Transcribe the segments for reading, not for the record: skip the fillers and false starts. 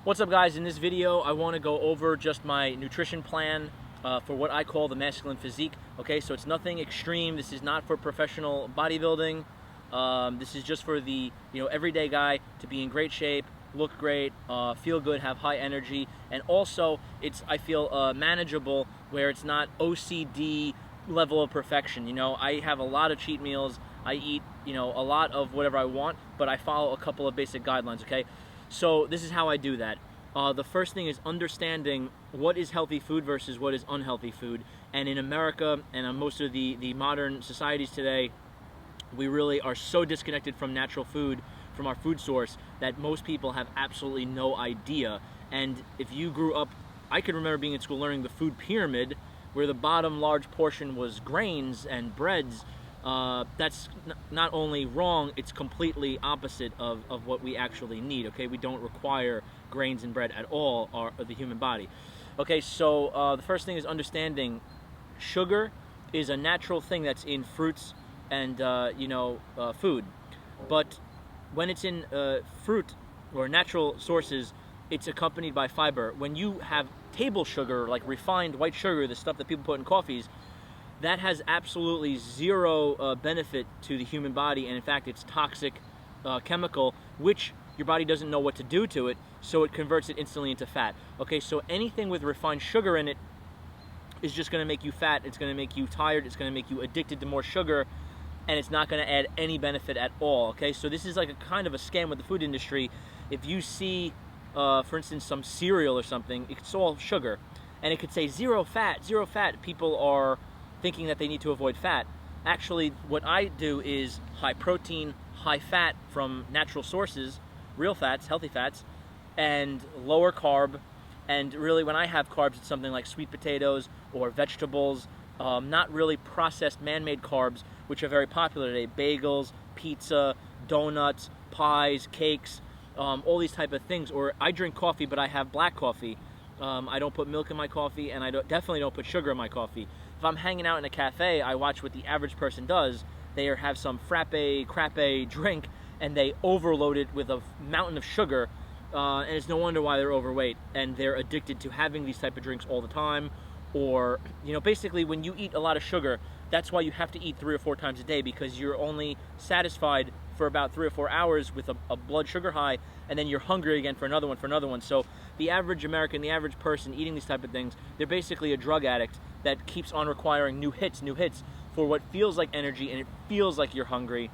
What's up, guys? In this video I want to go over just my nutrition plan for what I call the masculine physique. Okay, so it's nothing extreme. This is not for professional bodybuilding. This is just for the everyday guy to be in great shape, look great, feel good, have high energy, and also it's, I feel, manageable, where it's not OCD level of perfection. I have a lot of cheat meals. I eat a lot of whatever I want, but I follow a couple of basic guidelines. Okay, so this is how I do that. The first thing is understanding what is healthy food versus what is unhealthy food. And in America and in most of the modern societies today, we really are so disconnected from natural food, from our food source, that most people have absolutely no idea. And if you grew up, I can remember being in school learning the food pyramid, where the bottom large portion was grains and breads. That's not only wrong, it's completely opposite of what we actually need. Okay, we don't require grains and bread at all, or the human body. Okay, so the first thing is understanding sugar is a natural thing that's in fruits and food, but when it's in fruit or natural sources, it's accompanied by fiber. When you have table sugar, like refined white sugar, the stuff that people put in coffees, that has absolutely zero benefit to the human body, and in fact it's toxic chemical, which your body doesn't know what to do to it, so it converts it instantly into fat. Okay, so anything with refined sugar in it is just going to make you fat, it's going to make you tired, it's going to make you addicted to more sugar, and it's not going to add any benefit at all. Okay, so this is like a kind of a scam with the food industry. If you see, for instance, some cereal or something, it's all sugar, and it could say zero fat, people are thinking that they need to avoid fat. Actually, what I do is high protein, high fat from natural sources, real fats, healthy fats, and lower carb. And really, when I have carbs, it's something like sweet potatoes or vegetables, not really processed man-made carbs, which are very popular today. Bagels, pizza, donuts, pies, cakes, all these type of things. Or I drink coffee, but I have black coffee. I don't put milk in my coffee, and I definitely don't put sugar in my coffee. If I'm hanging out in a cafe, I watch what the average person does. They have some crappe drink, and they overload it with a mountain of sugar, and it's no wonder why they're overweight, and they're addicted to having these type of drinks all the time. Or, basically when you eat a lot of sugar, that's why you have to eat 3 or 4 times a day, because you're only satisfied for about 3 or 4 hours with a blood sugar high, and then you're hungry again for another one. So the average American, the average person eating these type of things, they're basically a drug addict that keeps on requiring new hits for what feels like energy, and it feels like you're hungry,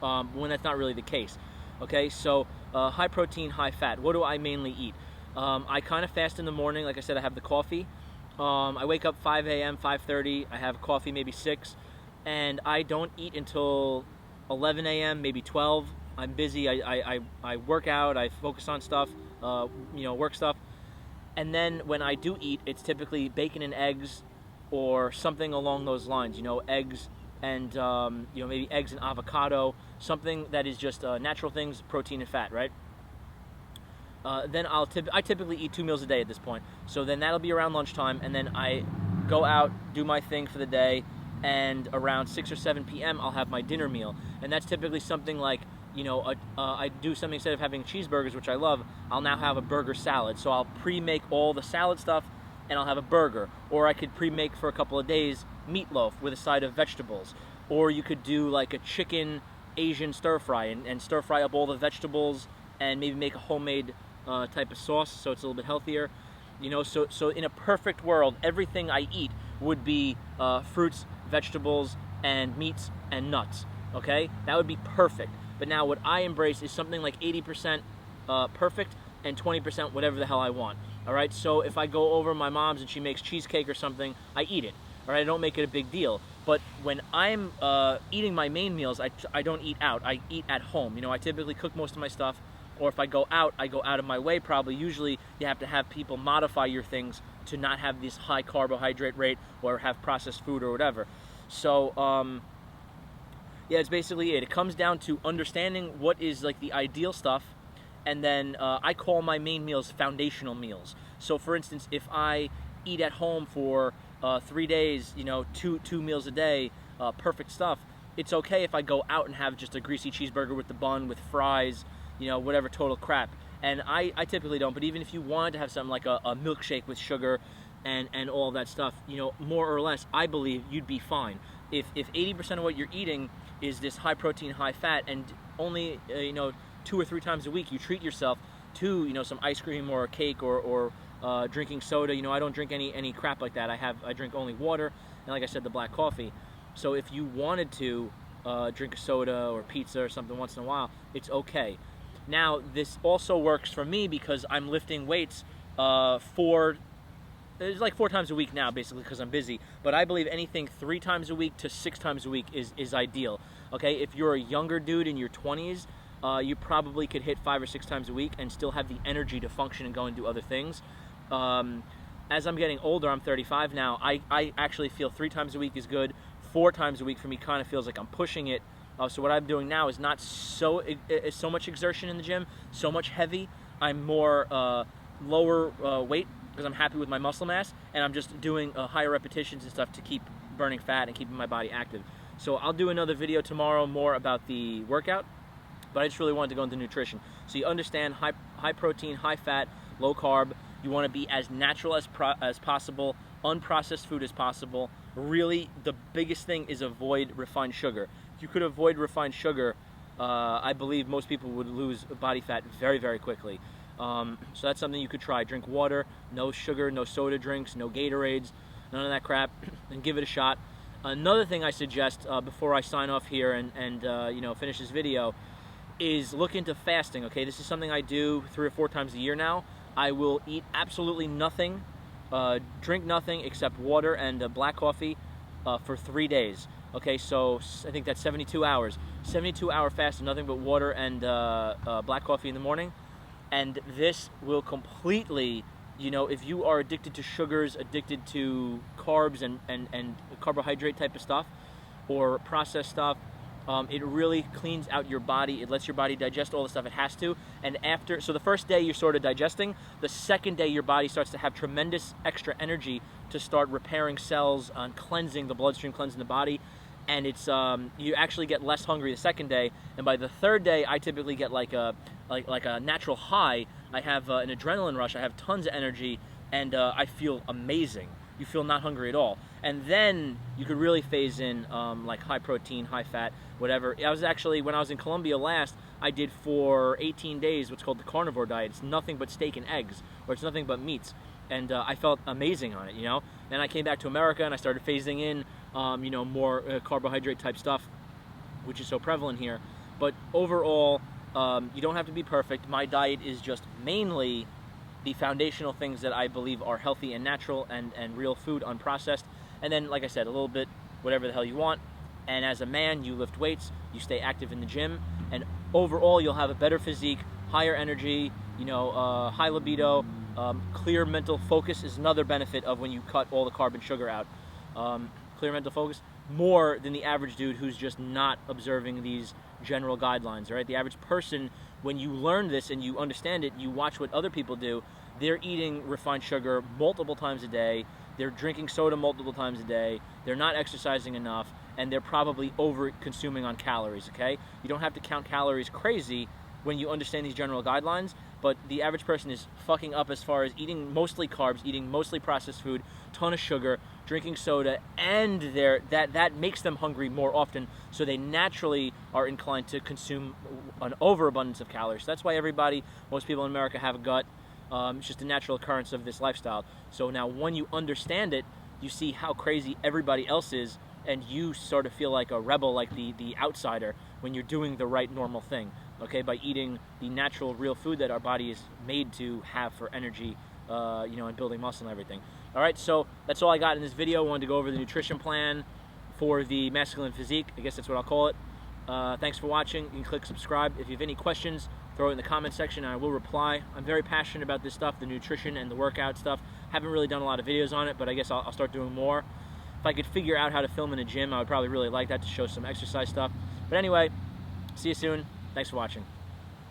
when that's not really the case. Okay, so high protein, high fat. What do I mainly eat? I kind of fast in the morning. Like I said, I have the coffee. I wake up 5 a.m., 5:30. I have coffee, maybe 6, and I don't eat until 11 a.m., maybe 12. I'm busy. I work out. I focus on stuff, work stuff. And then when I do eat, it's typically bacon and eggs or something along those lines. Eggs and maybe eggs and avocado, something that is just natural things, protein and fat, right? Then I typically eat 2 meals a day at this point. So then that'll be around lunchtime, and then I go out, do my thing for the day, and around 6 or 7 p.m. I'll have my dinner meal. And that's typically something like, I do something, instead of having cheeseburgers, which I love, I'll now have a burger salad. So I'll pre-make all the salad stuff, and I'll have a burger. Or I could pre-make for a couple of days meatloaf with a side of vegetables. Or you could do like a chicken Asian stir fry, and stir fry up all the vegetables, and maybe make a homemade type of sauce, so it's a little bit healthier. So in a perfect world, everything I eat would be fruits, vegetables, and meats and nuts. Okay, that would be perfect. But now what I embrace is something like 80% perfect and 20% whatever the hell I want. All right, so if I go over my mom's and she makes cheesecake or something, I eat it. All right, I don't make it a big deal. But when I'm eating my main meals, I don't eat out. I eat at home. I typically cook most of my stuff. Or if I go out of my way, probably. Usually you have to have people modify your things to not have this high carbohydrate rate or have processed food or whatever. So, yeah, it's basically it. It comes down to understanding what is like the ideal stuff, and then I call my main meals foundational meals. So, for instance, if I eat at home for 3 days, two meals a day, perfect stuff, it's okay if I go out and have just a greasy cheeseburger with the bun, with fries, whatever total crap. And I typically don't, but even if you wanted to have something like a milkshake with sugar and all that stuff, you know, more or less, I believe you'd be fine. If 80% of what you're eating is this high protein, high fat, and only, you know, 2 or 3 times a week you treat yourself to, you know, some ice cream or a cake or drinking soda. You know, I don't drink any crap like that. I drink only water, and like I said, the black coffee. So if you wanted to drink a soda or pizza or something once in a while, it's okay. Now, this also works for me because I'm lifting weights it's like 4 times a week now, basically, because I'm busy. But I believe anything 3 times a week to 6 times a week is ideal. Okay, if you're a younger dude in your 20s, you probably could hit 5 or 6 times a week and still have the energy to function and go and do other things. As I'm getting older, I'm 35 now, I actually feel 3 times a week is good. 4 times a week for me kind of feels like I'm pushing it. So what I'm doing now is not so much exertion in the gym, so much heavy. I'm more lower weight because I'm happy with my muscle mass, and I'm just doing higher repetitions and stuff to keep burning fat and keeping my body active. So I'll do another video tomorrow more about the workout, but I just really wanted to go into nutrition. So you understand high protein, high fat, low carb. You want to be as natural as possible, unprocessed food as possible. Really, the biggest thing is avoid refined sugar. If you could avoid refined sugar, I believe most people would lose body fat very, very quickly. So that's something you could try. Drink water, no sugar, no soda drinks, no Gatorades, none of that crap, and give it a shot. Another thing I suggest before I sign off here and you know, finish this video is look into fasting. Okay, this is something I do 3 or 4 times a year now. I will eat absolutely nothing, drink nothing except water and black coffee for 3 days. Okay, so I think that's 72 hours. 72-hour fast, nothing but water and black coffee in the morning. And this will completely, you know, if you are addicted to sugars, addicted to carbs and carbohydrate type of stuff, or processed stuff, it really cleans out your body. It lets your body digest all the stuff it has to. And after, so the first day you're sort of digesting, the second day your body starts to have tremendous extra energy to start repairing cells and cleansing the bloodstream, cleansing the body. And it's you actually get less hungry the second day, and by the third day I typically get like a natural high. I have an adrenaline rush, I have tons of energy, and I feel amazing. You feel not hungry at all. And then you could really phase in like high protein, high fat, whatever. I was actually, when I was in Colombia last, I did for 18 days what's called the carnivore diet. It's nothing but steak and eggs, or it's nothing but meats. And I felt amazing on it, you know. Then I came back to America and I started phasing in, you know, more carbohydrate type stuff, which is so prevalent here. But overall, you don't have to be perfect. My diet is just mainly the foundational things that I believe are healthy and natural and real food, unprocessed. And then, like I said, a little bit whatever the hell you want. And as a man, you lift weights, you stay active in the gym, and overall you'll have a better physique, higher energy, you know, high libido. Clear mental focus is another benefit of when you cut all the carb and sugar out. Clear mental focus, more than the average dude who's just not observing these general guidelines, right? The average person, when you learn this and you understand it, you watch what other people do, they're eating refined sugar multiple times a day, they're drinking soda multiple times a day, they're not exercising enough, and they're probably over-consuming on calories, okay? You don't have to count calories crazy when you understand these general guidelines, but the average person is fucking up as far as eating mostly carbs, eating mostly processed food, ton of sugar, drinking soda, and that makes them hungry more often, so they naturally are inclined to consume an overabundance of calories. That's why most people in America have a gut. It's just a natural occurrence of this lifestyle. So now when you understand it, you see how crazy everybody else is, and you sort of feel like a rebel, like the outsider, when you're doing the right normal thing, okay, by eating the natural, real food that our body is made to have for energy, you know, and building muscle and everything. All right, so that's all I got in this video. I wanted to go over the nutrition plan for the masculine physique. I guess that's what I'll call it. Thanks for watching. You can click subscribe. If you have any questions, throw it in the comment section and I will reply. I'm very passionate about this stuff, the nutrition and the workout stuff. Haven't really done a lot of videos on it, but I guess I'll start doing more. If I could figure out how to film in a gym, I would probably really like that to show some exercise stuff. But anyway, see you soon. Thanks for watching.